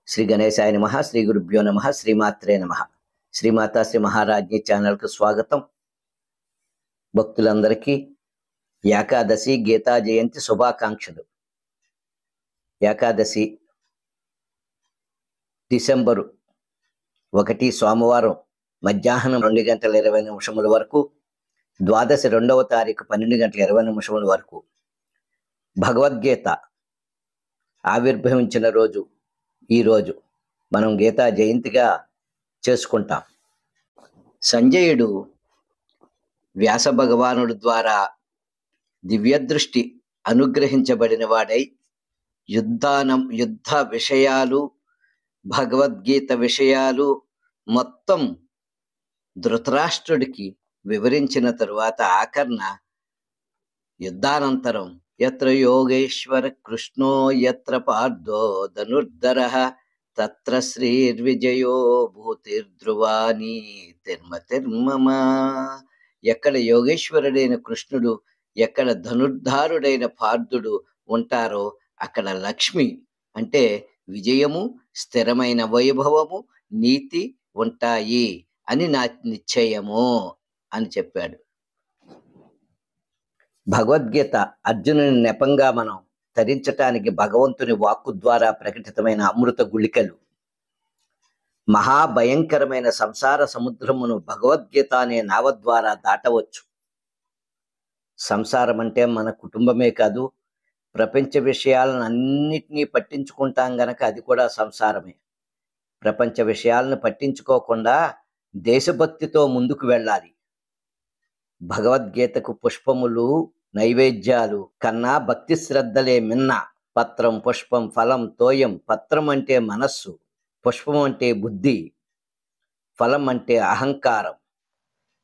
శ్రీ గణేశాయ నమః, శ్రీ గురుభ్యో నమః, శ్రీమాత్రే నమః. శ్రీమాత శ్రీ మహారాజ్ఞి ఛానల్కు స్వాగతం. భక్తులందరికీ ఏకాదశి గీతా జయంతి శుభాకాంక్షలు. ఏకాదశి డిసెంబరు 1 సోమవారం మధ్యాహ్నం 2:20 వరకు, ద్వాదశి 2వ తారీఖు 12:20 వరకు భగవద్గీత ఆవిర్భవించిన రోజు ఈరోజు మనం గీతా జయంతిగా చేసుకుంటాం. సంజయుడు వ్యాస భగవానుడి ద్వారా దివ్యదృష్టి అనుగ్రహించబడిన వాడై యుద్ధ విషయాలు, భగవద్గీత విషయాలు మొత్తం ధృతరాష్ట్రుడికి వివరించిన తరువాత ఆఖరణ యుద్ధానంతరం యత్ర యోగేశ్వర కృష్ణో యత్ర పార్థో ధనుర్ధరః తత్ర శ్రీర్విజయో భూతిర్ధ్రువాని తిర్మతిర్మమ. ఎక్కడ యోగేశ్వరుడైన కృష్ణుడు, ఎక్కడ ధనుర్ధారుడైన పార్థుడు ఉంటారో అక్కడ లక్ష్మి అంటే విజయము, స్థిరమైన వైభవము, నీతి ఉంటాయి అని నా నిశ్చయము అని చెప్పాడు. భగవద్గీత అర్జునుని నెపంగా మనం తరించటానికి భగవంతుని వాక్కు ద్వారా ప్రకటితమైన అమృత గుళికలు. మహాభయంకరమైన సంసార సముద్రమును భగవద్గీత అనే నావ ద్వారా దాటవచ్చు. సంసారం అంటే మన కుటుంబమే కాదు, ప్రపంచ విషయాలను అన్నిటినీ పట్టించుకుంటాం గనక అది కూడా సంసారమే. ప్రపంచ విషయాలను పట్టించుకోకుండా దేశభక్తితో ముందుకు వెళ్ళాలి. భగవద్గీతకు పుష్పములు, నైవేద్యాలు కన్నా భక్తి శ్రద్ధలే మిన్న. పత్రం పుష్పం ఫలం తోయం. పత్రం అంటే మనస్సు, పుష్పం అంటే బుద్ధి, ఫలం అంటే అహంకారం,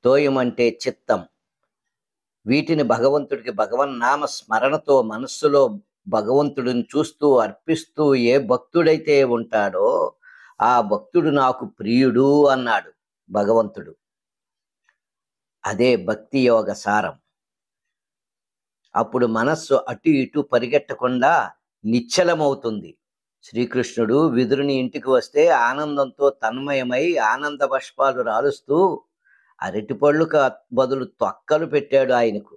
తోయం అంటే చిత్తం. వీటిని భగవంతుడికి భగవన్నామ స్మరణతో మనస్సులో భగవంతుడిని చూస్తూ అర్పిస్తూ ఏ భక్తుడైతే ఉంటాడో ఆ భక్తుడు నాకు ప్రియుడు అన్నాడు భగవంతుడు. అదే భక్తి యోగ సారం. అప్పుడు మనస్సు అటు ఇటు పరిగెట్టకుండా నిశ్చలమవుతుంది. శ్రీకృష్ణుడు విదురుని ఇంటికి వస్తే ఆనందంతో తన్మయమై ఆనంద బాష్పాలు రాలుస్తూ అరటిపళ్ళు బదులు తొక్కలు పెట్టాడు ఆయనకు.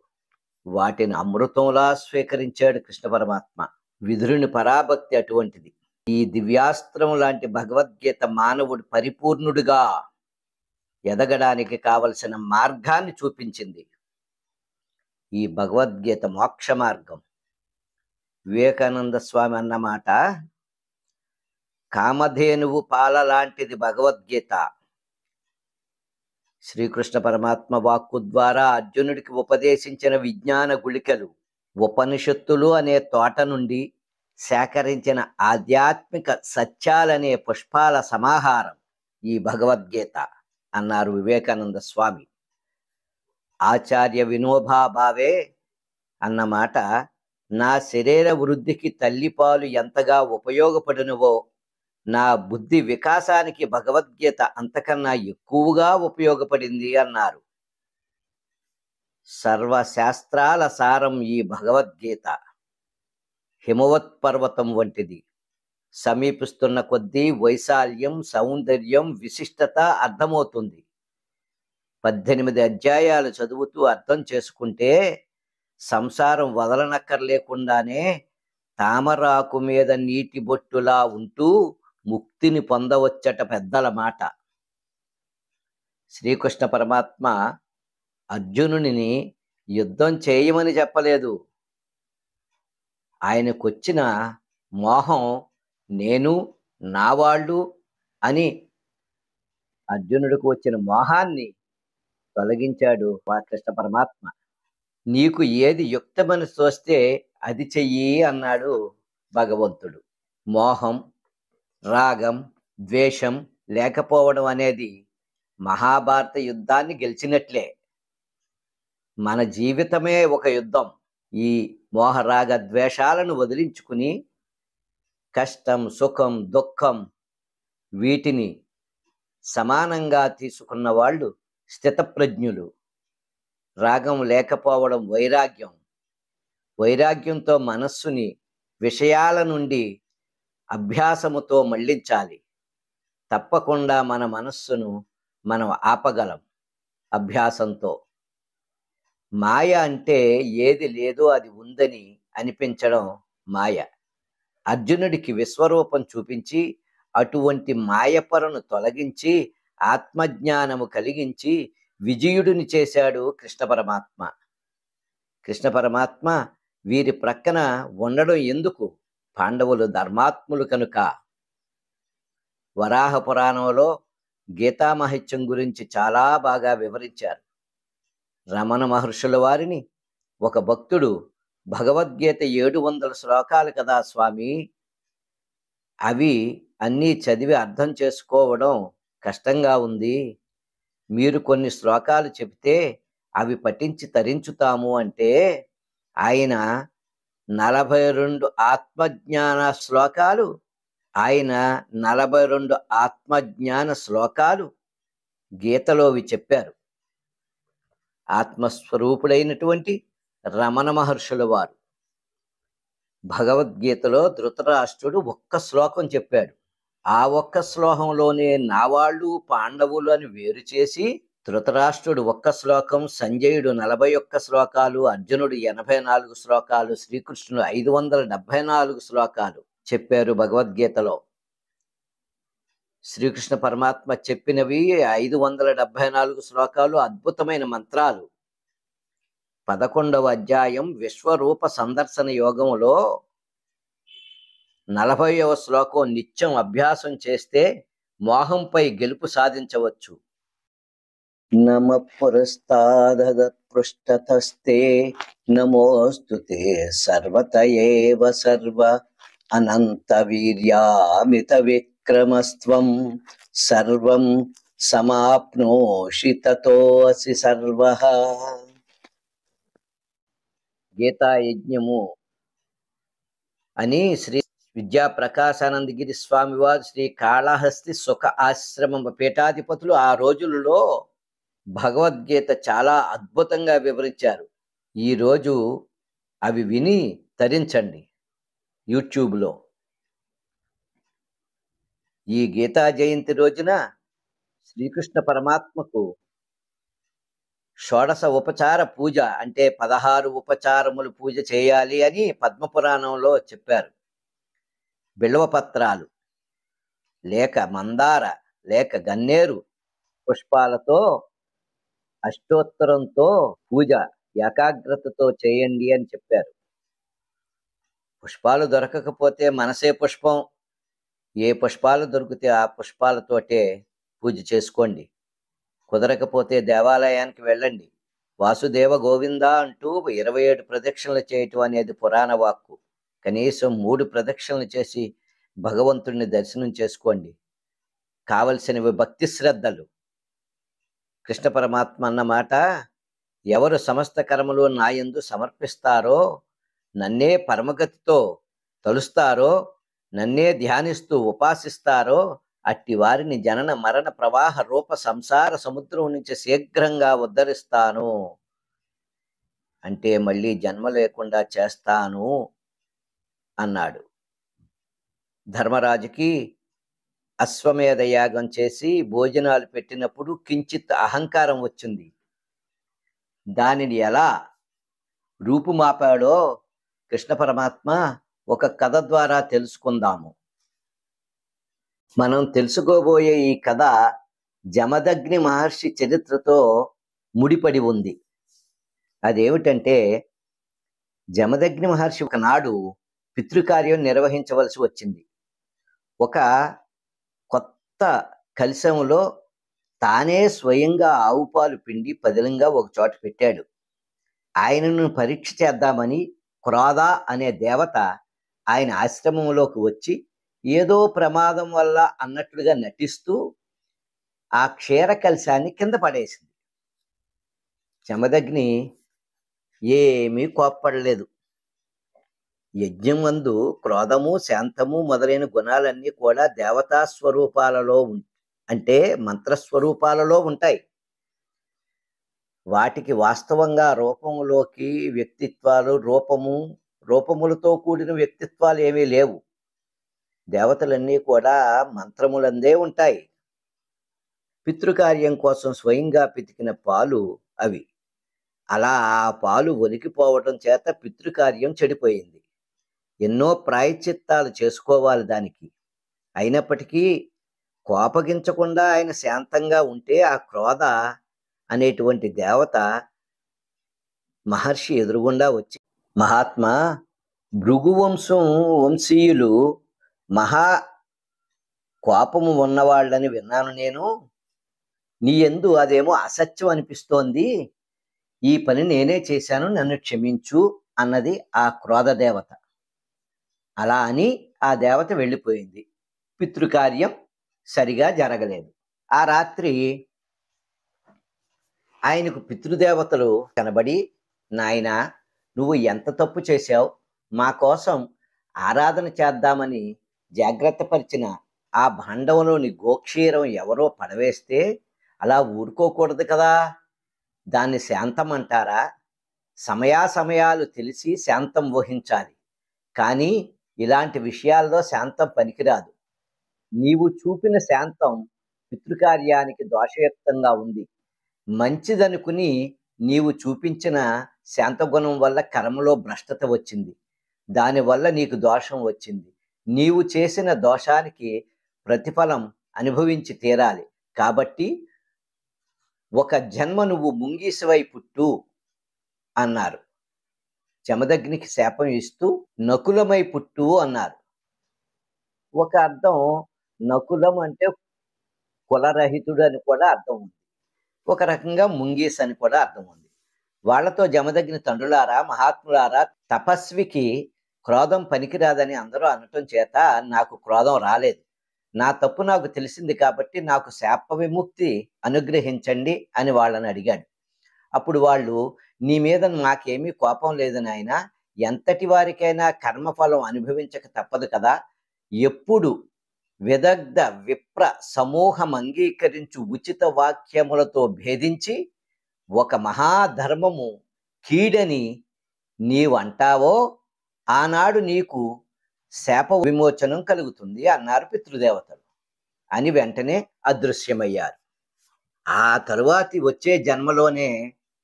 వాటిని అమృతంలా స్వీకరించాడు కృష్ణ పరమాత్మ. విదురుని పరాభక్తి అటువంటిది. ఈ దివ్యాస్త్రం లాంటి భగవద్గీత మానవుడు పరిపూర్ణుడిగా ఎదగడానికి కావలసిన మార్గాన్ని చూపించింది. ఈ భగవద్గీత మోక్ష మార్గం. వివేకానంద స్వామి అన్నమాట, కామధేనువు పాల లాంటిది భగవద్గీత. శ్రీకృష్ణ పరమాత్మ వాక్కు ద్వారా అర్జునుడికి ఉపదేశించిన విజ్ఞాన గుళికలు, ఉపనిషత్తులు అనే తోట నుండి సేకరించిన ఆధ్యాత్మిక సత్యాలనే పుష్పాల సమాహారం ఈ భగవద్గీత అన్నారు వివేకానంద స్వామి. ఆచార్య వినోబా భావే అన్నమాట, నా శరీర వృద్ధికి తల్లిపాలు ఎంతగా ఉపయోగపడినవో నా బుద్ధి వికాసానికి భగవద్గీత అంతకన్నా ఎక్కువగా ఉపయోగపడింది అన్నారు. సర్వశాస్త్రాల సారం ఈ భగవద్గీత. హిమవత్ పర్వతం వంటిది. సమీపిస్తున్న కొద్దీ వైశాల్యం, సౌందర్యం, విశిష్టత అర్థమవుతుంది. 18 అధ్యాయాలు చదువుతూ అర్థం చేసుకుంటే సంసారం వదలనక్కర్లేకుండానే తామరాకు మీద నీటి బొట్టులా ఉంటూ ముక్తిని పొందవచ్చట పెద్దల మాట. శ్రీకృష్ణ పరమాత్మ అర్జునుని యుద్ధం చేయమని చెప్పలేదు. ఆయనకొచ్చిన మోహం నేను, నా వాళ్ళు అని అర్జునుడికి వచ్చిన మోహాన్ని తొలగించాడు కృష్ణ పరమాత్మ. నీకు ఏది యుక్తమని తోస్తే అది చెయ్యి అన్నాడు భగవంతుడు. మోహం, రాగం, ద్వేషం లేకపోవడం అనేది మహాభారత యుద్ధాన్ని గెలిచినట్లే. మన జీవితమే ఒక యుద్ధం. ఈ మోహరాగ ద్వేషాలను వదిలించుకుని కష్టం, సుఖం, దుఃఖం వీటిని సమానంగా తీసుకున్న వాళ్ళు స్థితప్రజ్ఞులు. రాగం లేకపోవడం వైరాగ్యం. వైరాగ్యంతో మనస్సుని విషయాల నుండి అభ్యాసముతో మళ్ళించాలి. తప్పకుండా మన మనస్సును మనం ఆపగలం అభ్యాసంతో. మాయ అంటే ఏది లేదో అది ఉందని అనిపించడం మాయ. అర్జునుడికి విశ్వరూపం చూపించి అటువంటి మాయపరను తొలగించి ఆత్మజ్ఞానము కలిగించి విజయుడిని చేశాడు కృష్ణ పరమాత్మ. కృష్ణ పరమాత్మ వీరి ప్రక్కన ఉండడం ఎందుకు? పాండవులు ధర్మాత్ములు కనుక. వరాహ పురాణంలో గీతామహత్యం గురించి చాలా బాగా వివరించారు. రమణ మహర్షుల వారిని ఒక భక్తుడు భగవద్గీత 700 శ్లోకాలు కదా స్వామి, అవి అన్నీ చదివి అర్థం చేసుకోవడం కష్టంగా ఉంది, మీరు కొన్ని శ్లోకాలు చెబితే అవి పఠించి తరించుతాము అంటే ఆయన 42 ఆత్మజ్ఞాన శ్లోకాలు ఆయన 42 ఆత్మజ్ఞాన శ్లోకాలు గీతలోవి చెప్పారు. ఆత్మస్వరూపుడైనటువంటి రమణ మహర్షుల వారు భగవద్గీతలో ధృతరాష్ట్రుడు ఒక్క శ్లోకం చెప్పాడు. ఆ ఒక్క శ్లోకంలోనే నావాళ్ళు పాండవులు అని వేరు చేసి ధృతరాష్ట్రుడు ఒక్క శ్లోకం, సంజయుడు 41 శ్లోకాలు, అర్జునుడు 84 శ్లోకాలు, శ్రీకృష్ణుడు 574 శ్లోకాలు చెప్పారు భగవద్గీతలో. శ్రీకృష్ణ పరమాత్మ చెప్పినవి 574 శ్లోకాలు అద్భుతమైన మంత్రాలు. 11వ అధ్యాయం విశ్వరూప సందర్శన యోగంలో 40వ శ్లోకం నిత్యం అభ్యాసం చేస్తే మోహంపై గెలుపు సాధించవచ్చు. నమ పురస్తాదపృష్టతస్తే నమోస్తుతే సర్వత ఏవ సర్వ అనంత వీర్యామిత విక్రమస్త్వం సర్వం సమాప్నోషి తతోసి సర్వః. గీతా యజ్ఞము అని శ్రీ విద్యా ప్రకాశానందగిరి స్వామి వారు శ్రీ కాళహస్తి సుఖ ఆశ్రమ పీఠాధిపతులు ఆ రోజులలో భగవద్గీత చాలా అద్భుతంగా వివరించారు. ఈరోజు అవి విని తరించండి యూట్యూబ్లో. ఈ గీతా జయంతి రోజున శ్రీకృష్ణ పరమాత్మకు షోడశ ఉపచార పూజ అంటే 16 ఉపచారములు పూజ చేయాలి అని పద్మపురాణంలో చెప్పారు. బిల్వపత్రాలు లేక మందార లేక గన్నేరు పుష్పాలతో అష్టోత్తరంతో పూజ ఏకాగ్రతతో చేయండి అని చెప్పారు. పుష్పాలు దొరకకపోతే మనసే పుష్పం, ఏ పుష్పాలు దొరికితే ఆ పుష్పాలతోటే పూజ చేసుకోండి. కుదరకపోతే దేవాలయానికి వెళ్ళండి. వాసుదేవ గోవింద అంటూ 27 ప్రదక్షిణలు చేయటం అనేది పురాణ వాక్కు. కనీసం 3 ప్రదక్షిణలు చేసి భగవంతుడిని దర్శనం చేసుకోండి. కావలసినవి భక్తి శ్రద్ధలు. కృష్ణ పరమాత్మ అన్నమాట, ఎవరు సమస్త కర్మలు నాయందు సమర్పిస్తారో, నన్నే పరమగతితో తలుస్తారో, నన్నే ధ్యానిస్తూ ఉపాసిస్తారో అట్టి వారిని జనన మరణ ప్రవాహ రూప సంసార సముద్రం నుంచి శీఘ్రంగా ఉద్ధరిస్తాను అంటే మళ్ళీ జన్మ లేకుండా చేస్తాను అన్నాడు. ధర్మరాజుకి అశ్వమేధ యాగం చేసి భోజనాలు పెట్టినప్పుడు కించిత్ అహంకారం వచ్చింది. దానిని ఎలా రూపుమాపాడో కృష్ణ పరమాత్మ ఒక కథ ద్వారా తెలుసుకుందాము. మనం తెలుసుకోబోయే ఈ కథ జమదగ్ని మహర్షి చరిత్రతో ముడిపడి ఉంది. అదేమిటంటే, జమదగ్ని మహర్షి ఒకనాడు పితృకార్యం నిర్వహించవలసి వచ్చింది. ఒక కొత్త కలశంలో తానే స్వయంగా ఆవు పాలు పిండి పదిలంగా ఒక చోట పెట్టాడు. ఆయనను పరీక్ష చేద్దామని క్రోధ అనే దేవత ఆయన ఆశ్రమంలోకి వచ్చి ఏదో ప్రమాదం వల్ల అన్నట్లుగా నటిస్తూ ఆ క్షీర కలశాన్ని కింద పడేసింది. జమదగ్ని ఏమీ కోప్పడలేదు. యజ్ఞం మందు క్రోధము, శాంతము మొదలైన గుణాలన్నీ కూడా దేవతా స్వరూపాలలో అంటే మంత్రస్వరూపాలలో ఉంటాయి. వాటికి వాస్తవంగా రూపములోకి వ్యక్తిత్వాలు రూపములతో కూడిన వ్యక్తిత్వాలు ఏమీ లేవు. దేవతలన్నీ కూడా మంత్రములందే ఉంటాయి. పితృకార్యం కోసం స్వయంగా పితికిన పాలు అవి. అలా ఆ పాలు ఒలికిపోవటం చేత పితృకార్యం చెడిపోయింది. ఎన్నో ప్రాయశ్చిత్తాలు చేసుకోవాలి దానికి. అయినప్పటికీ కోపగించకుండా ఆయన శాంతంగా ఉంటే ఆ క్రోధ అనేటువంటి దేవత మహర్షి ఎదురుగుండా వచ్చి, మహాత్మా, భృగు వంశీయులు మహా కోపము ఉన్నవాళ్ళని విన్నాను నేను. నీ యందు అదేమో అసత్యం అనిపిస్తోంది. ఈ పని నేనే చేశాను, నన్ను క్షమించు అన్నది ఆ క్రోధ దేవత. అలా అని ఆ దేవత వెళ్ళిపోయింది. పితృకార్యం సరిగా జరగలేదు. ఆ రాత్రి ఆయనకు పితృదేవతలు కనబడి, నాయనా, నువ్వు ఎంత తప్పు చేశావు, మా కోసం ఆరాధన చేద్దామని జాగ్రత్త పరిచిన ఆ భాండంలోని గోక్షీరం ఎవరో పడవేస్తే అలా ఊరుకోకూడదు కదా, దాన్ని శాంతం అంటారా? సమయాసమయాలు తెలిసి శాంతం వహించాలి, కానీ ఇలాంటి విషయాల్లో శాంతం పనికిరాదు. నీవు చూపిన శాంతం పితృకార్యానికి దోషయుక్తంగా ఉంది. మంచిదనుకుని నీవు చూపించిన శాంతగుణం వల్ల కర్మలో భ్రష్టత వచ్చింది. దానివల్ల నీకు దోషం వచ్చింది. నీవు చేసిన దోషానికి ప్రతిఫలం అనుభవించి తీరాలి. కాబట్టి ఒక జన్మ నువ్వు ముంగీసవై పుట్టు అన్నారు. జమదగ్నికి శాపం ఇస్తూ నకులమై పుట్టు అన్నారు. ఒక అర్థం నకులం అంటే కులరహితుడు అని కూడా అర్థం ఉంది. ఒక రకంగా ముంగీస్ అని కూడా అర్థం ఉంది. వాళ్లతో జమదగ్ని తండ్రులారా, మహాత్ములారా, తపస్వికి క్రోధం పనికిరాదని అందరూ అనటం చేత నాకు క్రోధం రాలేదు. నా తప్పు నాకు తెలిసింది కాబట్టి నాకు శాప విముక్తి అనుగ్రహించండి అని వాళ్ళని అడిగాడు. అప్పుడు వాళ్ళు, నీ మీద నాకేమీ కోపం లేదు నాయన, ఎంతటి వారికైనా కర్మఫలం అనుభవించక తప్పదు కదా. ఎప్పుడు విదగ్ధ విప్ర సమూహం అంగీకరించు ఉచిత వాక్యములతో భేదించి ఒక మహాధర్మము కీడని నీవంటావో ఆనాడు నీకు శాప విమోచనం కలుగుతుంది అన్నారు పితృదేవతలు. అని వెంటనే అదృశ్యమయ్యారు. ఆ తరువాతి వచ్చే జన్మలోనే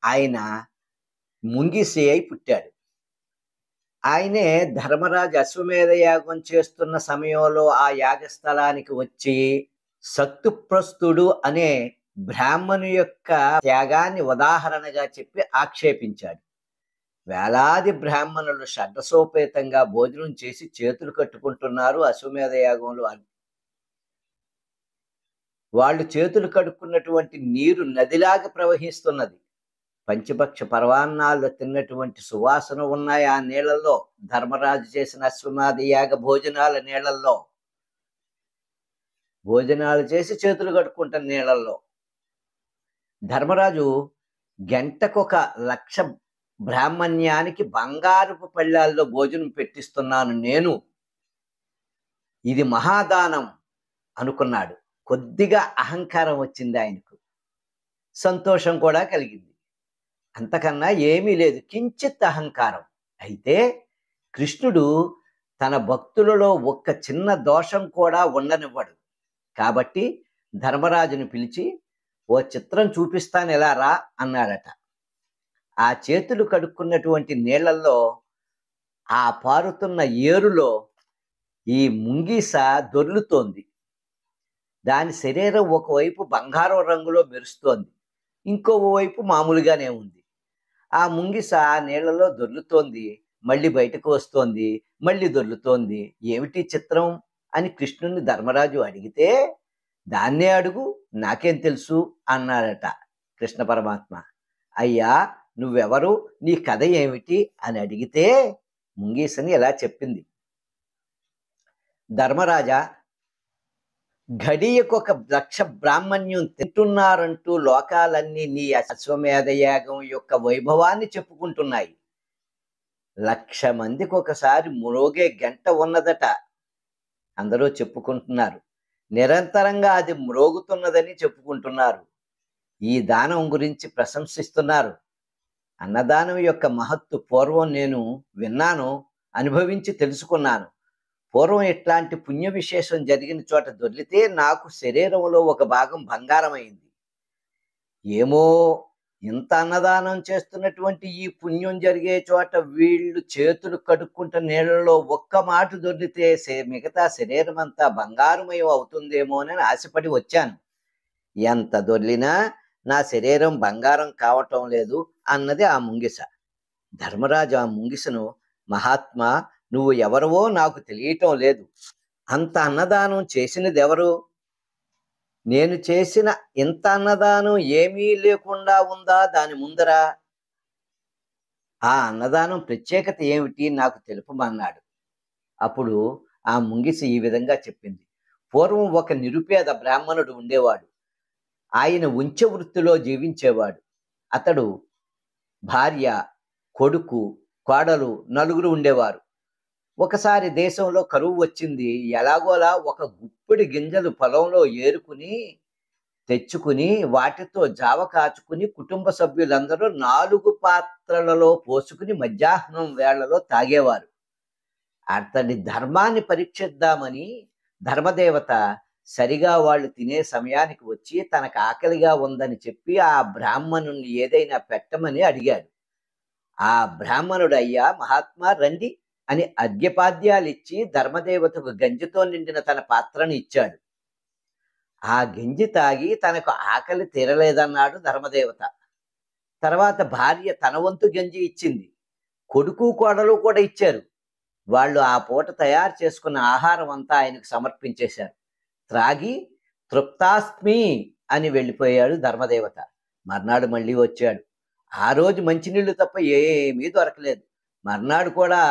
ఆయన ముంగిసి అయి పుట్టాడు. ఆయనే ధర్మరాజు అశ్వమేధ యాగం చేస్తున్న సమయంలో ఆ యాగస్థలానికి వచ్చి సక్తుప్రస్తుడు అనే బ్రాహ్మణు యొక్క త్యాగాన్ని ఉదాహరణగా చెప్పి ఆక్షేపించాడు. వేలాది బ్రాహ్మణులు షడ్రసోపేతంగా భోజనం చేసి చేతులు కట్టుకుంటున్నారు అశ్వమేధ యాగంలో. వాళ్ళు చేతులు కడుక్కున్నటువంటి నీరు నదిలాగా ప్రవహిస్తున్నది. పంచపక్ష పర్వాన్నాళ్ళు తిన్నటువంటి సువాసన ఉన్నాయి ఆ నీళ్లలో. ధర్మరాజు చేసిన అశ్వమేధ యాగ భోజనాల నీళ్లలో భోజనాలు చేసి చేతులు కడుక్కుంటున్న నీళ్లలో ధర్మరాజు గంటకొక 1,00,000 బ్రాహ్మణ్యానికి బంగారపు పళ్ళాల్లో భోజనం పెట్టిస్తున్నాను నేను, ఇది మహాదానం అనుకున్నాడు. కొద్దిగా అహంకారం వచ్చింది ఆయనకు, సంతోషం కూడా కలిగింది. అంతకన్నా ఏమీ లేదు, కించిత్ అహంకారం. అయితే కృష్ణుడు తన భక్తులలో ఒక్క చిన్న దోషం కూడా ఉండనివ్వడు. కాబట్టి ధర్మరాజును పిలిచి, ఓ చిత్రం చూపిస్తాను, ఎలా రా అన్నాడట. ఆ చేతులు కడుక్కున్నటువంటి నీళ్లలో, ఆ పారుతున్న ఏరులో ఈ ముంగీస దొర్లుతోంది. దాని శరీరం ఒకవైపు బంగారం రంగులో మెరుస్తోంది, ఇంకో వైపు మామూలుగానే ఉంది. ఆ ముంగిస నీళ్లలో దొర్లుతోంది, మళ్ళీ బయటకు వస్తోంది, మళ్ళీ దొర్లుతోంది. ఏమిటి చిత్రం అని కృష్ణుని ధర్మరాజు అడిగితే, దాన్నే అడుగు, నాకేం తెలుసు అన్నాడట కృష్ణ పరమాత్మ. అయ్యా, నువ్వెవరు, నీ కథ ఏమిటి అని అడిగితే ముంగీసని ఎలా చెప్పింది. ధర్మరాజా, ఘడియకొక 1,00,000 బ్రాహ్మణ్యం తింటున్నారంటూ లోకాలన్నీ నీ అశ్వమేధ యాగం యొక్క వైభవాన్ని చెప్పుకుంటున్నాయి. 1,00,000 మందికి ఒకసారి మ్రోగే గంట ఉన్నదట, అందరూ చెప్పుకుంటున్నారు. నిరంతరంగా అది మ్రోగుతున్నదని చెప్పుకుంటున్నారు. ఈ దానం గురించి ప్రశంసిస్తున్నారు. అన్నదానం యొక్క మహత్తు పూర్వం నేను విన్నాను, అనుభవించి తెలుసుకున్నాను. పూర్వం ఇట్లాంటి పుణ్య విశేషం జరిగిన చోట దొర్లితే నాకు శరీరంలో ఒక భాగం బంగారమైంది. ఏమో ఇంత అన్నదానం చేస్తున్నటువంటి ఈ పుణ్యం జరిగే చోట వీళ్ళు చేతులు కడుక్కుంటున్న నీళ్ళలో ఒక్క మాట దొర్లితే మిగతా శరీరం అంతా బంగారుమయం అవుతుందేమో అని ఆశపడి వచ్చాను. ఎంత దొర్లినా నా శరీరం బంగారం కావటం లేదు అన్నది ఆ ముంగిస. ధర్మరాజు ఆ ముంగిసను, మహాత్మా, నువ్వు ఎవరవో నాకు తెలియటం లేదు. అంత అన్నదానం చేసినది ఎవరు? నేను చేసిన ఇంత అన్నదానం ఏమీ లేకుండా ఉందా దాని ముందర? ఆ అన్నదానం ప్రత్యేకత ఏమిటి నాకు తెలుపమన్నాడు. అప్పుడు ఆ ముంగిసి ఈ విధంగా చెప్పింది. పూర్వం ఒక నిరుపేద బ్రాహ్మణుడు ఉండేవాడు. ఆయన ఉంచె వృత్తిలో జీవించేవాడు. అతడు భార్య, కొడుకు, కోడలు నలుగురు ఉండేవారు. ఒకసారి దేశంలో కరువు వచ్చింది. ఎలాగోలా ఒక గుప్పిడి గింజలు పొలంలో ఏరుకుని తెచ్చుకుని వాటితో జావ కాచుకుని కుటుంబ సభ్యులందరూ 4 పాత్రలలో పోసుకుని మధ్యాహ్నం వేళలో తాగేవారు. అతడి ధర్మాన్ని పరీక్షిద్దామని ధర్మదేవత సరిగా వాళ్ళు తినే సమయానికి వచ్చి తనకు ఆకలిగా ఉందని చెప్పి ఆ బ్రాహ్మణుని ఏదైనా పెట్టమని అడిగాడు. ఆ బ్రాహ్మణుడు, అయ్యా మహాత్మా రండి అని అర్ఘ్యపాద్యాలు ఇచ్చి ధర్మదేవతకు గంజితో నిండిన తన పాత్రను ఇచ్చాడు. ఆ గంజి తాగి తనకు ఆకలి తీరలేదన్నాడు ధర్మదేవత. తర్వాత భార్య తన వంతు గంజి ఇచ్చింది. కొడుకు కోడలు కూడా ఇచ్చారు. వాళ్ళు ఆ పూట తయారు చేసుకున్న ఆహారం అంతా ఆయనకు సమర్పించేశారు. త్రాగి తృప్తాస్మి అని వెళ్ళిపోయాడు ధర్మదేవత. మర్నాడు మళ్ళీ వచ్చాడు. ఆ రోజు మంచినీళ్లు తప్ప ఏమీ దొరకలేదు. మర్నాడు కూడా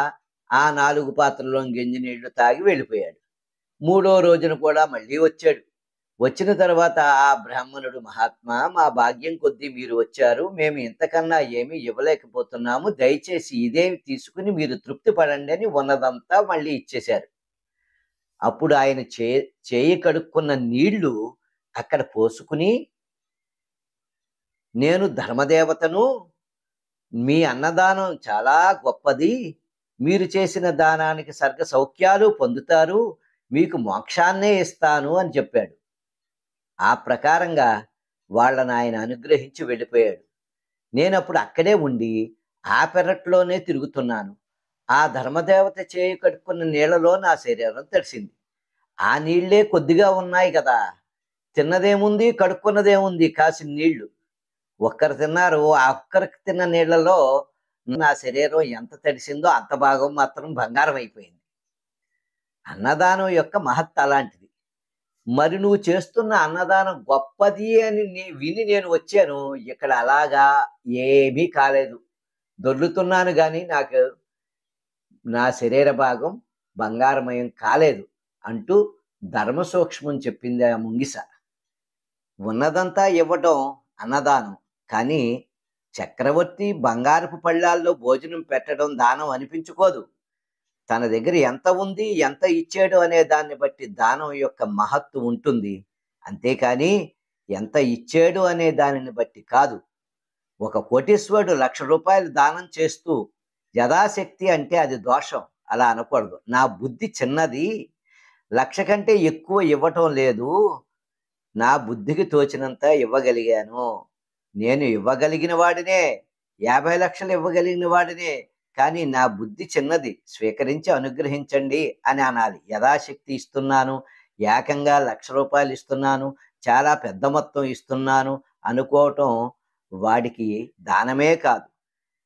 ఆ 4 పాత్రలో గంజి నీళ్లు తాగి వెళ్ళిపోయాడు. 3వ రోజున కూడా మళ్ళీ వచ్చాడు. వచ్చిన తర్వాత ఆ బ్రాహ్మణుడు, మహాత్మా, మా భాగ్యం కొద్దీ మీరు వచ్చారు. మేము ఇంతకన్నా ఏమీ ఇవ్వలేకపోతున్నాము. దయచేసి ఇదే తీసుకుని మీరు తృప్తి పడండి అని ఉన్నదంతా మళ్ళీ ఇచ్చేశారు. అప్పుడు ఆయన చేయి కడుక్కున్న నీళ్లు అక్కడ పోసుకుని, నేను ధర్మదేవతను, మీ అన్నదానం చాలా గొప్పది, మీరు చేసిన దానానికి సర్గ సౌఖ్యాలు పొందుతారు, మీకు మోక్షాన్నే ఇస్తాను అని చెప్పాడు. ఆ ప్రకారంగా వాళ్ళని ఆయన అనుగ్రహించి వెళ్ళిపోయాడు. నేనప్పుడు అక్కడే ఉండి ఆ పెరట్లోనే తిరుగుతున్నాను. ఆ ధర్మదేవత చేయి కడుక్కున్న నీళ్లలో నా శరీరం తడిసింది. ఆ నీళ్లే కొద్దిగా ఉన్నాయి కదా, తిన్నదేముంది, కడుక్కున్నదేముంది, కాసిన నీళ్లు. ఒక్కరు తిన్నారు. ఆ ఒక్కరికి తిన్న నీళ్లలో నా శరీరం ఎంత తడిసిందో అంత భాగం మాత్రం బంగారం అయిపోయింది. అన్నదానం యొక్క మహత్త అలాంటిది. మరి నువ్వు చేస్తున్న అన్నదానం గొప్పది అని విని నేను వచ్చాను. ఇక్కడ అలాగా ఏమీ కాలేదు. దొర్లుతున్నాను కానీ నాకు నా శరీర భాగం బంగారమయం కాలేదు అంటూ ధర్మ సూక్ష్మం చెప్పింది ఆ ముంగిస. ఉన్నదంతా ఇవ్వటం అన్నదానం, కానీ చక్రవర్తి బంగారపు పళ్ళాల్లో భోజనం పెట్టడం దానం అనిపించుకోదు. తన దగ్గర ఎంత ఉంది, ఎంత ఇచ్చాడు అనే దాన్ని బట్టి దానం యొక్క మహత్తు ఉంటుంది. అంతేకాని ఎంత ఇచ్చాడు అనే దానిని బట్టి కాదు. ఒక కోటీశ్వరుడు 1,00,000 రూపాయలు దానం చేస్తూ యథాశక్తి అంటే అది దోషం. అలా అనకూడదు. నా బుద్ధి చిన్నది, 1,00,000 కంటే ఎక్కువ ఇవ్వటం లేదు, నా బుద్ధికి తోచినంత ఇవ్వగలిగాను. నేను ఇవ్వగలిగిన వాడినే, 50 లక్షలు ఇవ్వగలిగిన వాడినే, కానీ నా బుద్ధి చిన్నది, స్వీకరించి అనుగ్రహించండి అని అనాలి. యథాశక్తి ఇస్తున్నాను, ఏకంగా 1,00,000 రూపాయలు ఇస్తున్నాను, చాలా పెద్ద మొత్తం ఇస్తున్నాను అనుకోవటం వాడికి దానమే కాదు.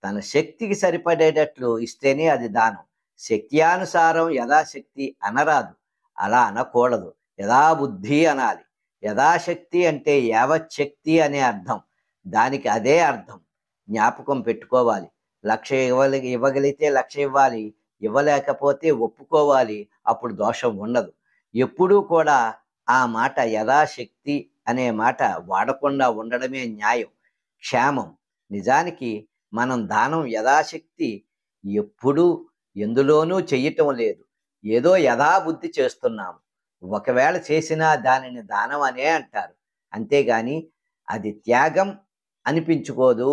తన శక్తికి సరిపడేటట్లు ఇస్తేనే అది దానం. శక్త్యానుసారం యథాశక్తి అనరాదు, అలా అనకూడదు. యథాబుద్ధి అనాలి. యథాశక్తి అంటే యావచ్చక్తి అనే అర్థం. దానికి అదే అర్థం జ్ఞాపకం పెట్టుకోవాలి. 1,00,000 ఇవ్వగలిగితే 1,00,000 ఇవ్వాలి, ఇవ్వలేకపోతే ఒప్పుకోవాలి. అప్పుడు దోషం ఉండదు. ఎప్పుడూ కూడా ఆ మాట యథాశక్తి అనే మాట వాడకుండా ఉండడమే న్యాయం, క్షేమం. నిజానికి మనం దానం యథాశక్తి ఎప్పుడూ ఎందులోనూ చెయ్యటం లేదు. ఏదో యథాబుద్ధి చేస్తున్నాము. ఒకవేళ చేసినా దానిని దానం అనే అంటారు. అంతేగాని అది త్యాగం అనిపించుకోదు.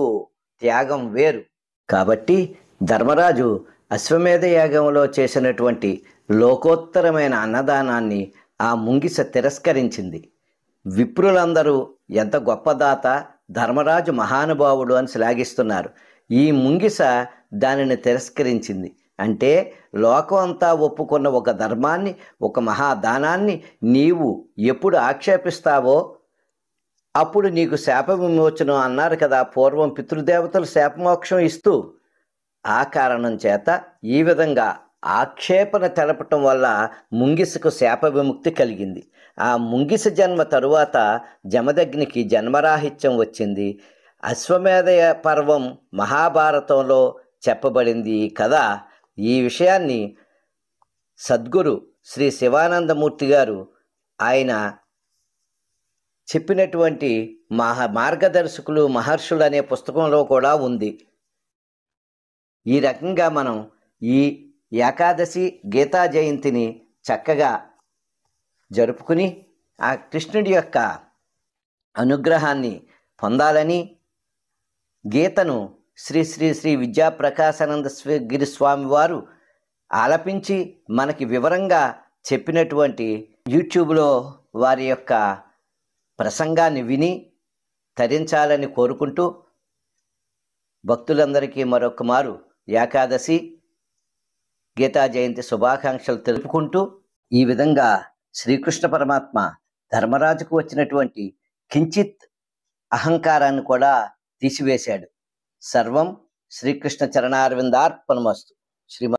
త్యాగం వేరు. కాబట్టి ధర్మరాజు అశ్వమేధ యాగంలో చేసినటువంటి లోకోత్తరమైన అన్నదానాన్ని ఆ ముంగిస తిరస్కరించింది. విప్రులందరూ ఎంత గొప్పదాత, ధర్మరాజు మహానుభావుడు అని శ్లాఘిస్తున్నారు. ఈ ముంగిస దానిని తిరస్కరించింది. అంటే లోకం అంతా ఒప్పుకున్న ఒక ధర్మాన్ని, ఒక మహాదానాన్ని నీవు ఎప్పుడు ఆక్షేపిస్తావో అప్పుడు నీకు శాప విమోచనం అన్నారు కదా పూర్వం పితృదేవతలు శాపమోక్షం ఇస్తూ. ఆ కారణం చేత ఈ విధంగా ఆక్షేపణ తెలపటం వల్ల ముంగిసకు శాప విముక్తి కలిగింది. ఆ ముంగిస జన్మ తరువాత జమదగ్నికి జన్మరాహిత్యం వచ్చింది. అశ్వమేధ పర్వం మహాభారతంలో చెప్పబడింది కదా. ఈ విషయాన్ని సద్గురు శ్రీ శివానందమూర్తి గారు ఆయన చెప్పినటువంటి మార్గదర్శకులు మహర్షులు అనే పుస్తకంలో కూడా ఉంది. ఈ రకంగా మనం ఈ ఏకాదశి గీతా జయంతిని చక్కగా జరుపుకుని ఆ కృష్ణుడి యొక్క అనుగ్రహాన్ని పొందాలని, గీతను శ్రీ శ్రీ శ్రీ విద్యాప్రకాశానంద గిరి స్వామి వారు ఆలపించి మనకి వివరంగా చెప్పినటువంటి యూట్యూబ్లో వారి యొక్క ప్రసంగాన్ని విని తరించాలని కోరుకుంటూ భక్తులందరికీ మరొక మారు ఏకాదశి గీతా జయంతి శుభాకాంక్షలు తెలుపుకుంటూ, ఈ విధంగా శ్రీకృష్ణ పరమాత్మ ధర్మరాజుకు వచ్చినటువంటి కించిత్ అహంకారాన్ని కూడా తీసివేశాడు. సర్వం శ్రీకృష్ణ చరణారవిందార్పణమస్తు. శ్రీమ